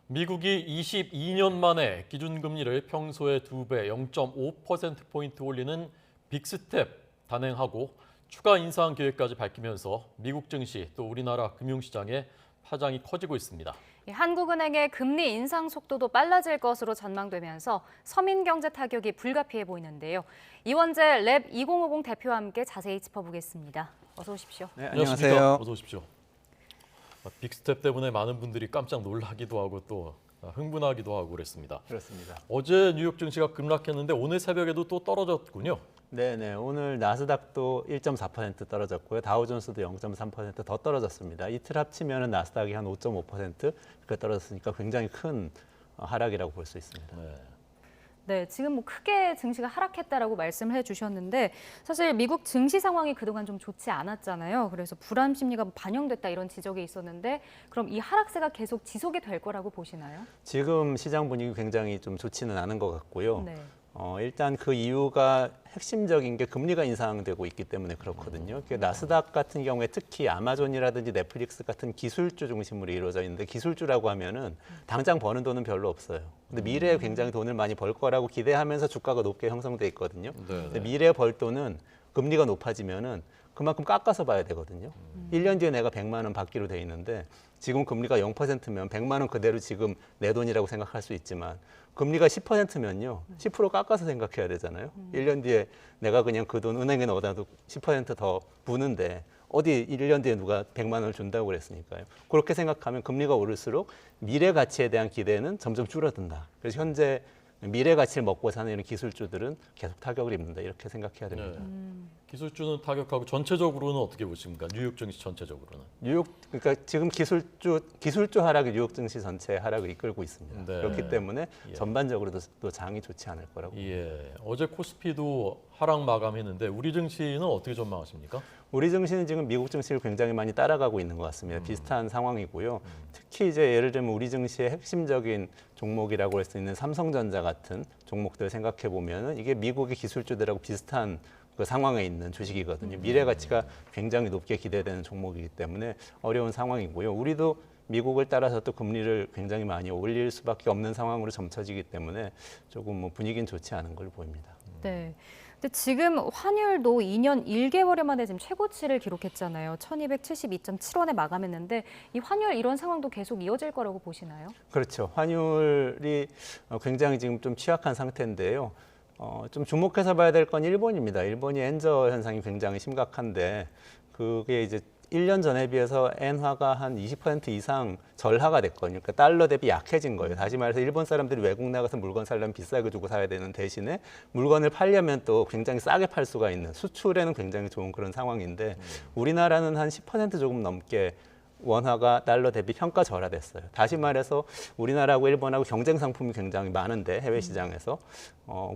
미국이 22년 만에 기준금리를 평소의 2배 0.5%포인트 올리는 빅스텝 단행하고 추가 인상 계획까지 밝히면서 미국 증시 또 우리나라 금융시장에 파장이 커지고 있습니다. 한국은행의 금리 인상 속도도 빨라질 것으로 전망되면서 서민 경제 타격이 불가피해 보이는데요. 이원재 랩 2050 대표와 함께 자세히 짚어보겠습니다. 어서 오십시오. 네, 안녕하십니까? 안녕하세요. 어서 오십시오. 빅스텝 때문에 많은 분들이 깜짝 놀라기도 하고 또 흥분하기도 하고 그랬습니다. 그렇습니다. 어제 뉴욕 증시가 급락했는데 오늘 새벽에도 또 떨어졌군요. 네네, 오늘 나스닥도 1.4% 떨어졌고요. 다우존스도 0.3% 더 떨어졌습니다. 이틀 합치면 나스닥이 한 5.5% 그렇게 떨어졌으니까 굉장히 큰 하락이라고 볼 수 있습니다. 네, 지금 크게 증시가 하락했다라고 말씀을 해주셨는데 사실 미국 증시 상황이 그동안 좀 좋지 않았잖아요. 그래서 불안 심리가 반영됐다 이런 지적이 있었는데 그럼 이 하락세가 계속 지속이 될 거라고 보시나요? 지금 시장 분위기 굉장히 좀 좋지는 않은 것 같고요. 네. 일단 그 이유가 핵심적인 게 금리가 인상되고 있기 때문에 그렇거든요. 나스닥 같은 경우에 특히 아마존이라든지 넷플릭스 같은 기술주 중심으로 이루어져 있는데 기술주라고 하면은 당장 버는 돈은 별로 없어요. 근데 미래에 굉장히 돈을 많이 벌 거라고 기대하면서 주가가 높게 형성돼 있거든요. 근데 미래에 벌 돈은 금리가 높아지면은 그만큼 깎아서 봐야 되거든요. 1년 뒤에 내가 100만 원 받기로 돼 있는데 지금 금리가 0%면 100만 원 그대로 지금 내 돈이라고 생각할 수 있지만 금리가 10%면요. 10% 깎아서 생각해야 되잖아요. 1년 뒤에 내가 그냥 그 돈 은행에 넣어놔도 10%더 부는데 어디 1년 뒤에 누가 100만 원을 준다고 그랬으니까요. 그렇게 생각하면 금리가 오를수록 미래 가치에 대한 기대는 점점 줄어든다. 그래서 현재 미래 가치를 먹고 사는 이런 기술주들은 계속 타격을 입는다. 이렇게 생각해야 됩니다. 기술주는 타격하고 전체적으로는 어떻게 보십니까? 뉴욕 증시 전체적으로는. 그러니까 지금 기술주 하락이 뉴욕 증시 전체 하락을 이끌고 있습니다. 네. 그렇기 때문에 예. 전반적으로도 또 장이 좋지 않을 거라고. 예, 어제 코스피도 하락 마감했는데 우리 증시는 어떻게 전망하십니까? 우리 증시는 지금 미국 증시를 굉장히 많이 따라가고 있는 것 같습니다. 비슷한 상황이고요. 특히 이제 예를 들면 우리 증시의 핵심적인 종목이라고 할 수 있는 삼성전자 같은 종목들 생각해 보면은 이게 미국의 기술주들하고 비슷한 그 상황에 있는 주식이거든요. 미래 가치가 굉장히 높게 기대되는 종목이기 때문에 어려운 상황이고요. 우리도 미국을 따라서 또 금리를 굉장히 많이 올릴 수밖에 없는 상황으로 점쳐지기 때문에 조금 뭐 분위기는 좋지 않은 걸로 보입니다. 네. 근데 지금 환율도 2년 1개월 만에 지금 최고치를 기록했잖아요. 1272.7원에 마감했는데 이 환율 이런 상황도 계속 이어질 거라고 보시나요? 그렇죠. 환율이 굉장히 지금 좀 취약한 상태인데요. 좀 주목해서 봐야 될 건 일본입니다. 일본이 엔저 현상이 굉장히 심각한데 그게 이제 1년 전에 비해서 엔화가 한 20% 이상 절하가 됐거든요. 그러니까 달러 대비 약해진 거예요. 다시 말해서 일본 사람들이 외국 나가서 물건 사려면 비싸게 주고 사야 되는 대신에 물건을 팔려면 또 굉장히 싸게 팔 수가 있는 수출에는 굉장히 좋은 그런 상황인데 우리나라는 한 10% 조금 넘게 원화가 달러 대비 평가절하됐어요. 다시 말해서 우리나라하고 일본하고 경쟁 상품이 굉장히 많은데 해외 시장에서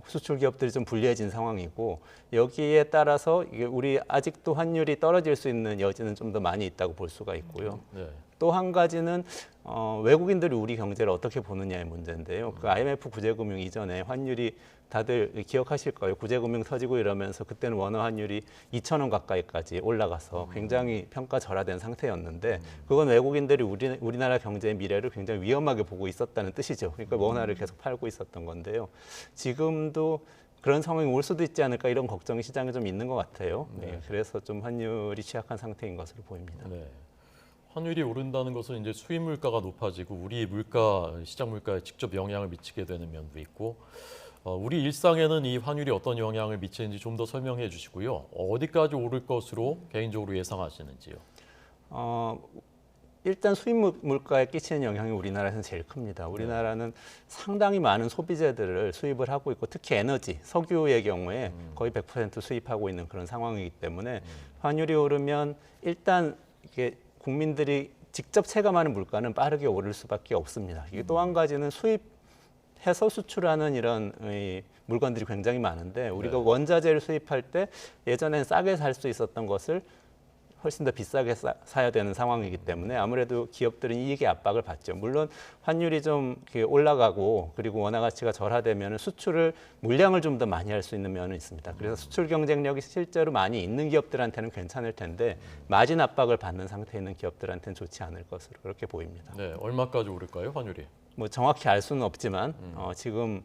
수출 기업들이 좀 불리해진 상황이고 여기에 따라서 이게 우리 아직도 환율이 떨어질 수 있는 여지는 좀 더 많이 있다고 볼 수가 있고요. 네. 또 한 가지는 외국인들이 우리 경제를 어떻게 보느냐의 문제인데요. 그 IMF 구제금융 이전에 환율이 다들 기억하실 거예요. 구제금융 터지고 이러면서 그때는 원화 환율이 2,000원 가까이까지 올라가서 굉장히 평가절하된 상태였는데 그건 외국인들이 우리나라 경제의 미래를 굉장히 위험하게 보고 있었다는 뜻이죠. 그러니까 원화를 계속 팔고 있었던 건데요. 지금도 그런 상황이 올 수도 있지 않을까 이런 걱정이 시장에 좀 있는 것 같아요. 네, 그래서 좀 환율이 취약한 상태인 것으로 보입니다. 네. 환율이 오른다는 것은 이제 수입 물가가 높아지고 우리 물가, 시장 물가에 직접 영향을 미치게 되는 면도 있고 우리 일상에는 이 환율이 어떤 영향을 미치는지 좀 더 설명해 주시고요. 어디까지 오를 것으로 개인적으로 예상하시는지요? 일단 수입 물가에 끼치는 영향이 우리나라에서는 제일 큽니다. 우리나라는 상당히 많은 소비재들을 수입을 하고 있고 특히 에너지, 석유의 경우에 거의 100% 수입하고 있는 그런 상황이기 때문에 환율이 오르면 일단 이게 국민들이 직접 체감하는 물가는 빠르게 오를 수밖에 없습니다. 이게 또 한 가지는 수입해서 수출하는 이런 물건들이 굉장히 많은데 우리가 원자재를 수입할 때 예전엔 싸게 살 수 있었던 것을 훨씬 더 비싸게 사야 되는 상황이기 때문에 아무래도 기업들은 이익의 압박을 받죠. 물론 환율이 좀 올라가고 그리고 원화 가치가 절하되면 수출을 물량을 좀 더 많이 할 수 있는 면은 있습니다. 그래서 수출 경쟁력이 실제로 많이 있는 기업들한테는 괜찮을 텐데 마진 압박을 받는 상태에 있는 기업들한테는 좋지 않을 것으로 그렇게 보입니다. 네, 얼마까지 오를까요, 환율이? 뭐 정확히 알 수는 없지만 지금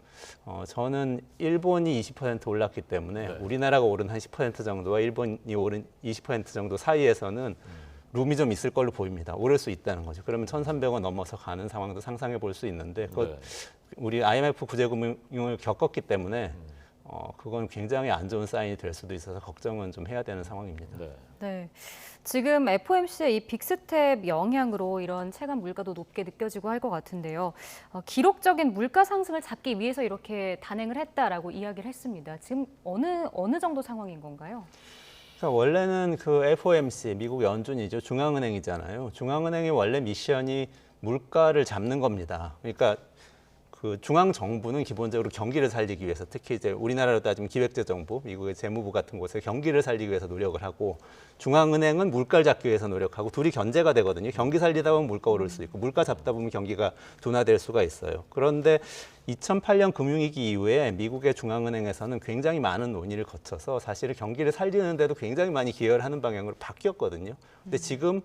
저는 일본이 20% 올랐기 때문에 네. 우리나라가 오른 한 10% 정도와 일본이 오른 20% 정도 사이에서는 룸이 좀 있을 걸로 보입니다. 오를 수 있다는 거죠. 그러면 1,300원 넘어서 가는 상황도 상상해 볼 수 있는데 네. 우리 IMF 구제금융을 겪었기 때문에 그건 굉장히 안 좋은 사인이 될 수도 있어서 걱정은 좀 해야 되는 상황입니다. 네. 네. 지금 FOMC의 이 빅스텝 영향으로 이런 체감 물가도 높게 느껴지고 할 것 같은데요. 기록적인 물가 상승을 잡기 위해서 이렇게 단행을 했다라고 이야기를 했습니다. 지금 어느 정도 상황인 건가요? 그러니까 원래는 그 FOMC, 미국 연준이죠. 중앙은행이잖아요. 중앙은행의 원래 미션이 물가를 잡는 겁니다. 그러니까 그 중앙 정부는 기본적으로 경기를 살리기 위해서, 특히 이제 우리나라로 따지면 기획재정부, 미국의 재무부 같은 곳에 경기를 살리기 위해서 노력을 하고, 중앙은행은 물가를 잡기 위해서 노력하고, 둘이 견제가 되거든요. 경기 살리다 보면 물가 오를 수 있고, 물가 잡다 보면 경기가 둔화될 수가 있어요. 그런데 2008년 금융위기 이후에 미국의 중앙은행에서는 굉장히 많은 논의를 거쳐서 사실은 경기를 살리는데도 굉장히 많이 기여를 하는 방향으로 바뀌었거든요. 근데 지금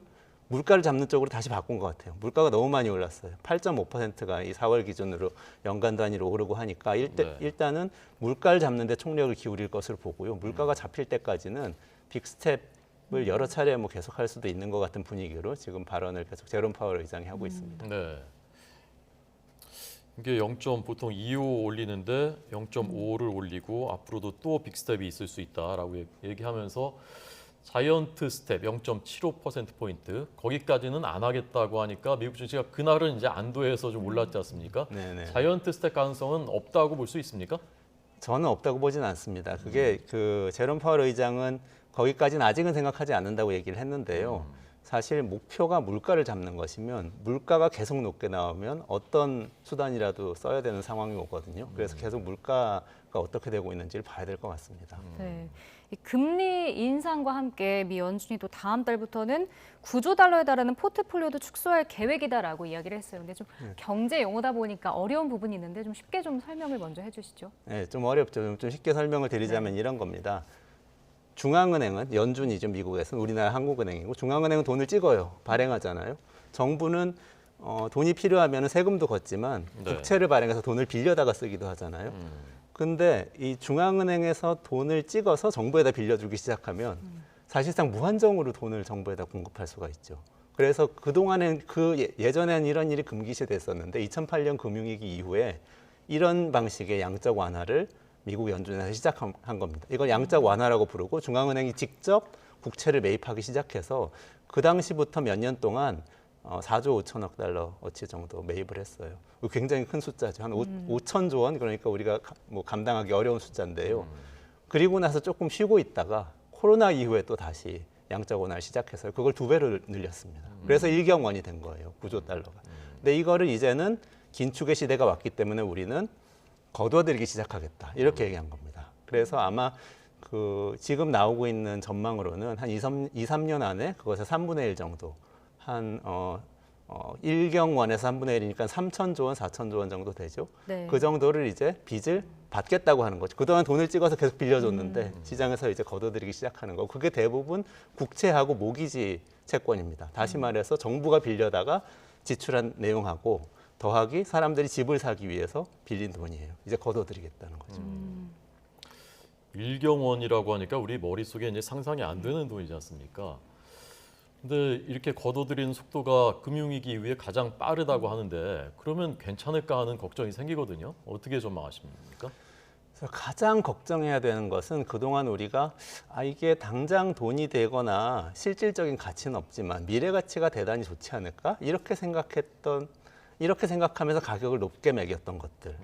물가를 잡는 쪽으로 다시 바꾼 것 같아요. 물가가 너무 많이 올랐어요. 8.5%가 이 4월 기준으로 연간 단위로 오르고 하니까 일단은 물가를 잡는 데 총력을 기울일 것으로 보고요. 물가가 잡힐 때까지는 빅스텝을 여러 차례 뭐 계속할 수도 있는 것 같은 분위기로 지금 발언을 계속 제롬 파월 의장이 하고 있습니다. 네. 이게 0. 보통 2호 올리는데 0.5를 올리고 앞으로도 또 빅스텝이 있을 수 있다라고 얘기하면서 자이언트 스텝 0.75%포인트 거기까지는 안 하겠다고 하니까 미국 증시가 그날은 이제 안도해서 좀 올랐지 않습니까? 네네. 자이언트 스텝 가능성은 없다고 볼 수 있습니까? 저는 없다고 보진 않습니다. 그게 그 제롬 파월 의장은 거기까지는 아직은 생각하지 않는다고 얘기를 했는데요. 사실 목표가 물가를 잡는 것이면 물가가 계속 높게 나오면 어떤 수단이라도 써야 되는 상황이 오거든요. 그래서 계속 물가가 어떻게 되고 있는지를 봐야 될 것 같습니다. 네. 이 금리 인상과 함께 미 연준이 또 다음 달부터는 9조 달러에 달하는 포트폴리오도 축소할 계획이다라고 이야기를 했어요. 근데 좀 경제 용어다 보니까 어려운 부분이 있는데 좀 쉽게 좀 설명을 먼저 해주시죠. 네, 좀 어렵죠. 좀 쉽게 설명을 드리자면 이런 겁니다. 중앙은행은 연준이죠. 미국에서는 우리나라 한국은행이고 중앙은행은 돈을 찍어요. 발행하잖아요. 정부는 돈이 필요하면 세금도 걷지만 네. 국채를 발행해서 돈을 빌려다가 쓰기도 하잖아요. 근데 이 중앙은행에서 돈을 찍어서 정부에다 빌려주기 시작하면 사실상 무한정으로 돈을 정부에다 공급할 수가 있죠. 그래서 그동안엔 예전에는 이런 일이 금기시됐었는데 2008년 금융위기 이후에 이런 방식의 양적 완화를 미국 연준에서 시작한 겁니다. 이걸 양적 완화라고 부르고 중앙은행이 직접 국채를 매입하기 시작해서 그 당시부터 몇 년 동안 4조 5천억 달러어치 정도 매입을 했어요. 굉장히 큰 숫자죠. 한 5천조 원, 그러니까 우리가 뭐 감당하기 어려운 숫자인데요. 그리고 나서 조금 쉬고 있다가 코로나 이후에 또 다시 양적 완화를 시작해서 그걸 2배로 늘렸습니다. 그래서 일경원이 된 거예요. 9조 달러가. 근데 이거를 이제는 긴축의 시대가 왔기 때문에 우리는 거둬들이기 시작하겠다. 이렇게 얘기한 겁니다. 그래서 아마 그 지금 나오고 있는 전망으로는 한 2, 3년 안에 그것의 3분의 1 정도 한 1경원에서 3분의 1이니까 3천조 원, 4천조 원 정도 되죠. 네. 그 정도를 이제 빚을 받겠다고 하는 거죠. 그동안 돈을 찍어서 계속 빌려줬는데 시장에서 이제 걷어들이기 시작하는 거. 그게 대부분 국채하고 모기지 채권입니다. 다시 말해서 정부가 빌려다가 지출한 내용하고 더하기 사람들이 집을 사기 위해서 빌린 돈이에요. 이제 걷어들이겠다는 거죠. 일경원이라고 하니까 우리 머릿속에 이제 상상이 안 되는 돈이지 않습니까? 근데 이렇게 걷어들이는 속도가 금융위기 이후에 가장 빠르다고 하는데 그러면 괜찮을까 하는 걱정이 생기거든요. 어떻게 전망하십니까? 그래서 가장 걱정해야 되는 것은 그동안 우리가 이게 당장 돈이 되거나 실질적인 가치는 없지만 미래 가치가 대단히 좋지 않을까? 이렇게 생각하면서 가격을 높게 매겼던 것들.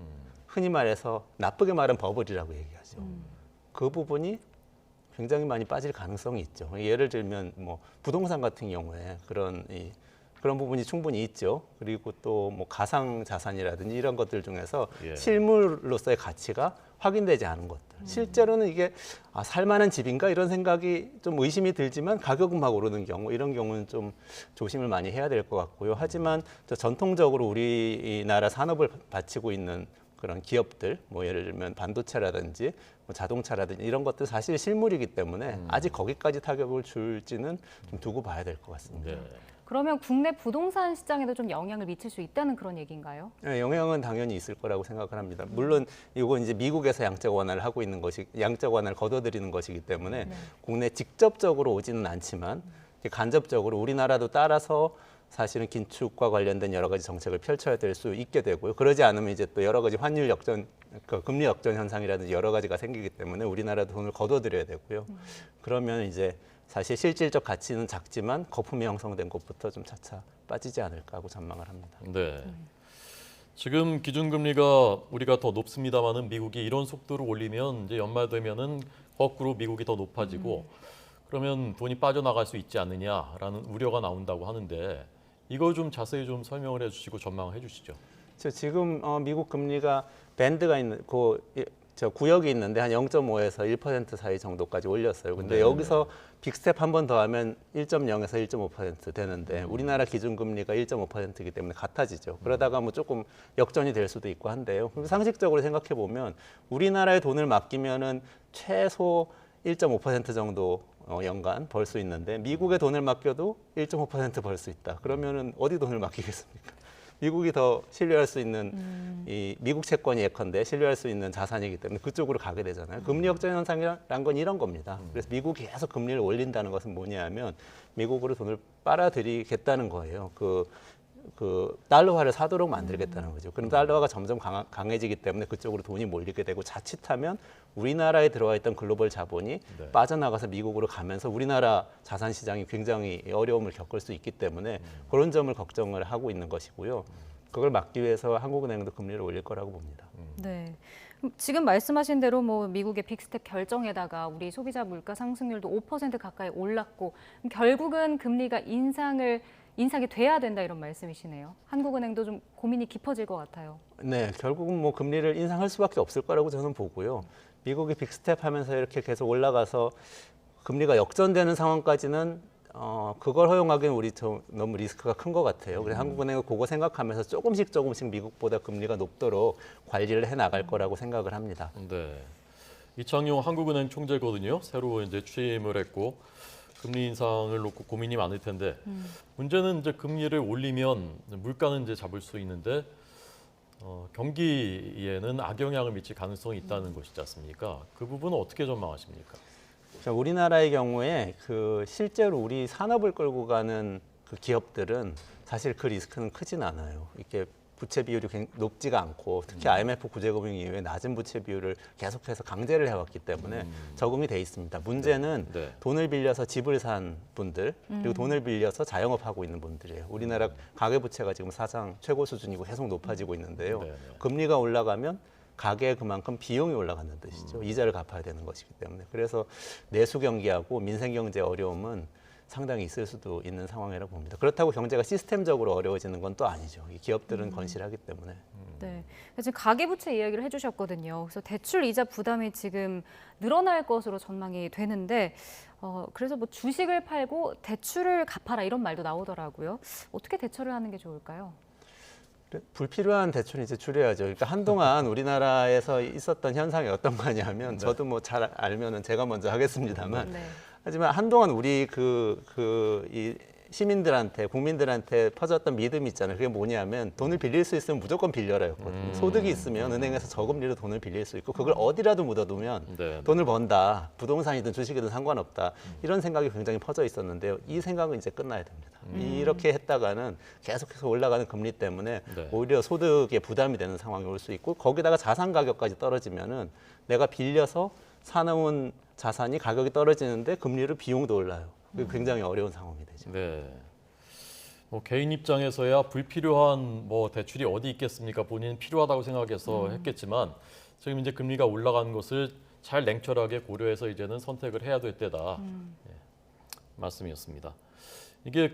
흔히 말해서 나쁘게 말하면 버블이라고 얘기하죠. 그 부분이 굉장히 많이 빠질 가능성이 있죠. 예를 들면 뭐 부동산 같은 경우에 그런 부분이 충분히 있죠. 그리고 또 뭐 가상 자산이라든지 이런 것들 중에서 예. 실물로서의 가치가 확인되지 않은 것들. 실제로는 이게 살만한 집인가 이런 생각이 좀 의심이 들지만 가격은 막 오르는 경우 이런 경우는 좀 조심을 많이 해야 될 것 같고요. 하지만 전통적으로 우리나라 산업을 바치고 있는 그런 기업들, 뭐 예를 들면 반도체라든지 뭐 자동차라든지 이런 것들 사실 실물이기 때문에 아직 거기까지 타격을 줄지는 좀 두고 봐야 될 것 같습니다. 네. 그러면 국내 부동산 시장에도 좀 영향을 미칠 수 있다는 그런 얘기인가요? 네, 영향은 당연히 있을 거라고 생각을 합니다. 물론 이건 이제 미국에서 양적 완화를 하고 있는 것이 양적 완화를 거둬들이는 것이기 때문에 국내 직접적으로 오지는 않지만 간접적으로 우리나라도 따라서 사실은 긴축과 관련된 여러 가지 정책을 펼쳐야 될 수 있게 되고요. 그러지 않으면 이제 또 여러 가지 환율 역전, 금리 역전 현상이라든지 여러 가지가 생기기 때문에 우리나라도 돈을 거둬들여야 되고요. 그러면 이제 사실 실질적 가치는 작지만 거품이 형성된 것부터 좀 차차 빠지지 않을까 하고 전망을 합니다. 네. 지금 기준금리가 우리가 더 높습니다만은 미국이 이런 속도로 올리면 이제 연말 되면은 거꾸로 미국이 더 높아지고 그러면 돈이 빠져나갈 수 있지 않느냐라는 우려가 나온다고 하는데 이거 좀 자세히 좀 설명을 해주시고 전망해 주시죠. 지금 미국 금리가 밴드가 있는 저 구역이 있는데 한 0.5에서 1% 사이 정도까지 올렸어요. 근데 네. 여기서 빅스텝 한 번 더 하면 1.0에서 1.5% 되는데 우리나라 기준금리가 1.5%이기 때문에 같아지죠. 그러다가 뭐 조금 역전이 될 수도 있고 한데요. 그럼 상식적으로 생각해 보면 우리나라에 돈을 맡기면은 최소 1.5% 정도 연간 벌 수 있는데 미국에 돈을 맡겨도 1.5% 벌 수 있다. 그러면은 어디 돈을 맡기겠습니까? 미국이 더 신뢰할 수 있는 이 미국 채권이 예컨대 신뢰할 수 있는 자산이기 때문에 그쪽으로 가게 되잖아요. 금리 역전 현상이란 건 이런 겁니다. 그래서 미국이 계속 금리를 올린다는 것은 뭐냐면 미국으로 돈을 빨아들이겠다는 거예요. 그 달러화를 사도록 만들겠다는 거죠. 그럼 달러화가 점점 강해지기 때문에 그쪽으로 돈이 몰리게 되고 자칫하면 우리나라에 들어와 있던 글로벌 자본이 네. 빠져나가서 미국으로 가면서 우리나라 자산 시장이 굉장히 어려움을 겪을 수 있기 때문에 그런 점을 걱정을 하고 있는 것이고요. 그걸 막기 위해서 한국은행도 금리를 올릴 거라고 봅니다. 네. 그럼 지금 말씀하신 대로 뭐 미국의 빅스텝 결정에다가 우리 소비자 물가 상승률도 5% 가까이 올랐고 결국은 금리가 인상이 돼야 된다 이런 말씀이시네요. 한국은행도 좀 고민이 깊어질 것 같아요. 네, 결국은 뭐 금리를 인상할 수밖에 없을 거라고 저는 보고요. 미국이 빅스텝 하면서 이렇게 계속 올라가서 금리가 역전되는 상황까지는 그걸 허용하기는 우리 너무 리스크가 큰 것 같아요. 그래서 한국은행은 그거 생각하면서 조금씩 미국보다 금리가 높도록 관리를 해 나갈 거라고 생각을 합니다. 네. 이창용 한국은행 총재거든요. 새로 이제 취임을 했고 금리 인상을 놓고 고민이 많을 텐데 문제는 이제 금리를 올리면 물가는 이제 잡을 수 있는데 경기에는 악영향을 미칠 가능성이 있다는 것이지 않습니까? 그 부분은 어떻게 전망하십니까? 자, 우리나라의 경우에 실제로 우리 산업을 끌고 가는 그 기업들은 사실 그 리스크는 크진 않아요. 이렇게 부채 비율이 높지가 않고 특히 IMF 구제금융 이후에 낮은 부채 비율을 계속해서 강제를 해왔기 때문에 적응이 돼 있습니다. 문제는 네. 돈을 빌려서 집을 산 분들 그리고 돈을 빌려서 자영업하고 있는 분들이에요. 우리나라 가계부채가 지금 사상 최고 수준이고 계속 높아지고 있는데요. 네. 금리가 올라가면 가계에 그만큼 비용이 올라가는 뜻이죠. 이자를 갚아야 되는 것이기 때문에. 그래서 내수 경기하고 민생 경제 어려움은 상당히 있을 수도 있는 상황이라고 봅니다. 그렇다고 경제가 시스템적으로 어려워지는 건 또 아니죠. 이 기업들은 건실하기 때문에. 네. 지금 가계부채 이야기를 해주셨거든요. 그래서 대출 이자 부담이 지금 늘어날 것으로 전망이 되는데, 그래서 뭐 주식을 팔고 대출을 갚아라 이런 말도 나오더라고요. 어떻게 대처를 하는 게 좋을까요? 불필요한 대출은 이제 줄여야죠. 그러니까 한동안 우리나라에서 있었던 현상이 어떤 거냐면 저도 뭐 잘 알면은 제가 먼저 하겠습니다만 네. 하지만 한동안 우리 이 시민들한테 국민들한테 퍼졌던 믿음이 있잖아요. 그게 뭐냐면 돈을 빌릴 수 있으면 무조건 빌려라였거든요. 소득이 있으면 은행에서 저금리로 돈을 빌릴 수 있고 그걸 어디라도 묻어두면 네. 돈을 번다. 부동산이든 주식이든 상관없다. 이런 생각이 굉장히 퍼져 있었는데요. 이 생각은 이제 끝나야 됩니다. 이렇게 했다가는 계속해서 올라가는 금리 때문에 네. 오히려 소득에 부담이 되는 상황이 올 수 있고 거기다가 자산 가격까지 떨어지면은 내가 빌려서 사놓은 자산이 가격이 떨어지는데 금리로 비용도 올라요. 굉장히 어려운 상황이 되죠. 네. 뭐 개인 입장에서야 불필요한 뭐 대출이 어디 있겠습니까? 본인은 필요하다고 생각해서 했겠지만 지금 이제 금리가 올라가는 것을 잘 냉철하게 고려해서 이제는 선택을 해야 될 때다. 예, 말씀이었습니다. 이게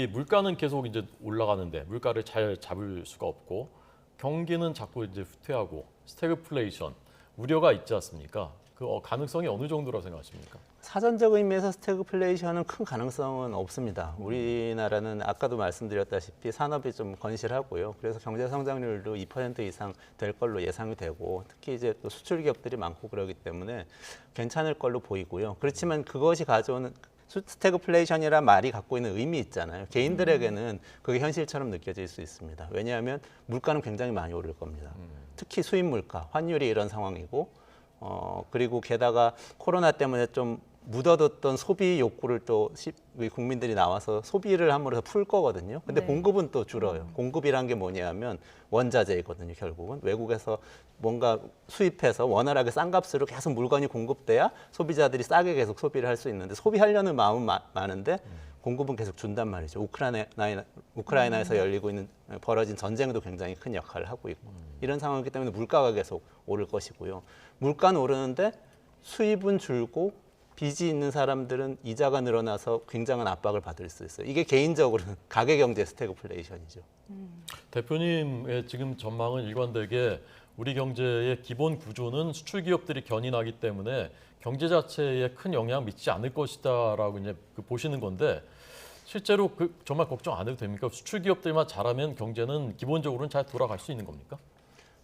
물가는 계속 이제 올라가는데 물가를 잘 잡을 수가 없고 경기는 자꾸 이제 후퇴하고 스태그플레이션 우려가 있지 않습니까? 그 가능성이 어느 정도라고 생각하십니까? 사전적 의미에서 스태그플레이션은 큰 가능성은 없습니다. 우리나라는 아까도 말씀드렸다시피 산업이 좀 건실하고요. 그래서 경제 성장률도 2% 이상 될 걸로 예상이 되고 특히 이제 또 수출 기업들이 많고 그러기 때문에 괜찮을 걸로 보이고요. 그렇지만 그것이 가져오는 스태그플레이션이란 말이 갖고 있는 의미 있잖아요. 개인들에게는 그게 현실처럼 느껴질 수 있습니다. 왜냐하면 물가는 굉장히 많이 오를 겁니다. 특히 수입 물가, 환율이 이런 상황이고 그리고 게다가 코로나 때문에 좀 묻어뒀던 소비 욕구를 또 우리 국민들이 나와서 소비를 함으로써 풀 거거든요. 근데 네. 공급은 또 줄어요. 공급이란 게 뭐냐면 원자재이거든요. 결국은 외국에서 뭔가 수입해서 원활하게 싼 값으로 계속 물건이 공급돼야 소비자들이 싸게 계속 소비를 할 수 있는데 소비하려는 마음은 많은데 공급은 계속 준단 말이죠. 우크라이나에서 열리고 있는 벌어진 전쟁도 굉장히 큰 역할을 하고 있고 이런 상황이기 때문에 물가가 계속 오를 것이고요. 물가는 오르는데 수입은 줄고 빚이 있는 사람들은 이자가 늘어나서 굉장한 압박을 받을 수 있어요. 이게 개인적으로는 가계경제 스태그플레이션이죠. 대표님의 지금 전망은 일관되게 우리 경제의 기본 구조는 수출 기업들이 견인하기 때문에 경제 자체에 큰 영향 미치지 않을 것이다라고 이제 보시는 건데 실제로 정말 걱정 안 해도 됩니까? 수출 기업들만 잘하면 경제는 기본적으로는 잘 돌아갈 수 있는 겁니까?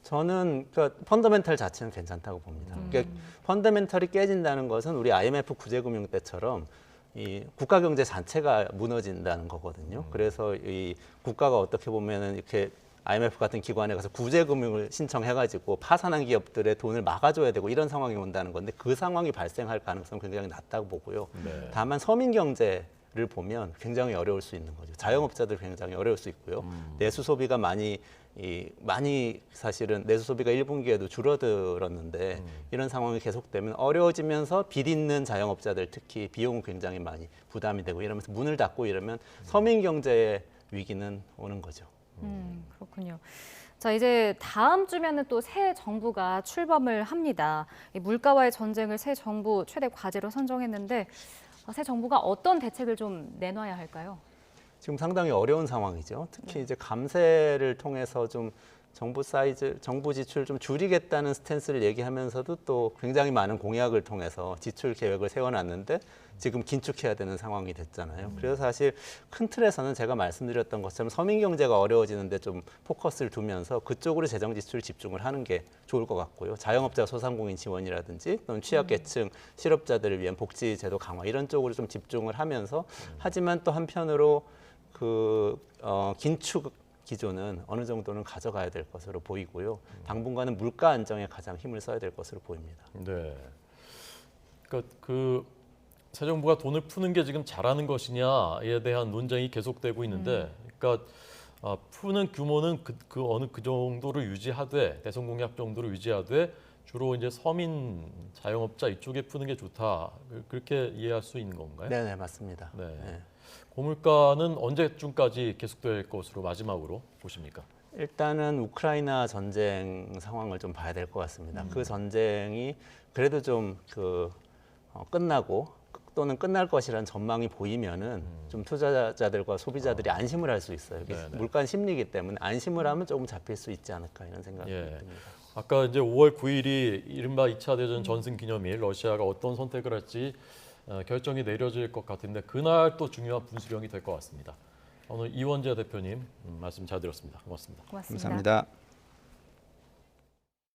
저는 그러니까 펀더멘털 자체는 괜찮다고 봅니다. 그러니까 펀더멘털이 깨진다는 것은 우리 IMF 구제금융 때처럼 이 국가 경제 자체가 무너진다는 거거든요. 그래서 이 국가가 어떻게 보면은 이렇게 IMF 같은 기관에 가서 구제금융을 신청해가지고 파산한 기업들의 돈을 막아줘야 되고 이런 상황이 온다는 건데 그 상황이 발생할 가능성은 굉장히 낮다고 보고요. 네. 다만 서민 경제를 보면 굉장히 어려울 수 있는 거죠. 자영업자들 굉장히 어려울 수 있고요. 내수 소비가 많이 사실은 내수 소비가 1분기에도 줄어들었는데 이런 상황이 계속되면 어려워지면서 빚 있는 자영업자들 특히 비용은 굉장히 많이 부담이 되고 이러면서 문을 닫고 이러면 서민 경제의 위기는 오는 거죠. 그렇군요. 자, 이제 다음 주면은 또 새 정부가 출범을 합니다. 이 물가와의 전쟁을 새 정부 최대 과제로 선정했는데 새 정부가 어떤 대책을 좀 내놔야 할까요? 지금 상당히 어려운 상황이죠. 특히 이제 감세를 통해서 좀 정부 지출 좀 줄이겠다는 스탠스를 얘기하면서도 또 굉장히 많은 공약을 통해서 지출 계획을 세워놨는데 지금 긴축해야 되는 상황이 됐잖아요. 그래서 사실 큰 틀에서는 제가 말씀드렸던 것처럼 서민 경제가 어려워지는데 좀 포커스를 두면서 그쪽으로 재정 지출 집중을 하는 게 좋을 것 같고요. 자영업자 소상공인 지원이라든지 또는 취약계층 실업자들을 위한 복지 제도 강화 이런 쪽으로 좀 집중을 하면서 하지만 또 한편으로 긴축 기조는 어느 정도는 가져가야 될 것으로 보이고요. 당분간은 물가 안정에 가장 힘을 써야 될 것으로 보입니다. 네. 그러니까 새 정부가 돈을 푸는 게 지금 잘하는 것이냐에 대한 논쟁이 계속되고 있는데, 그러니까 푸는 규모는 어느 그 정도를 유지하되 대선 공약 정도를 유지하되 주로 이제 서민 자영업자 이쪽에 푸는 게 좋다 그렇게 이해할 수 있는 건가요? 네, 맞습니다. 네. 네. 고물가는 언제쯤까지 계속될 것으로 마지막으로 보십니까? 일단은 우크라이나 전쟁 상황을 좀 봐야 될 것 같습니다. 그 전쟁이 그래도 좀 끝나고 또는 끝날 것이라는 전망이 보이면은 좀 투자자들과 소비자들이 안심을 할 수 있어요. 물가는 심리이기 때문에 안심을 하면 조금 잡힐 수 있지 않을까 이런 생각이 듭니다. 아까 이제 5월 9일이 이른바 2차 대전 전승 기념일, 러시아가 어떤 선택을 할지 결정이 내려질 것 같은데 그날 또 중요한 분수령이 될 것 같습니다. 오늘 이원재 대표님 말씀 잘 들었습니다. 고맙습니다. 고맙습니다. 감사합니다.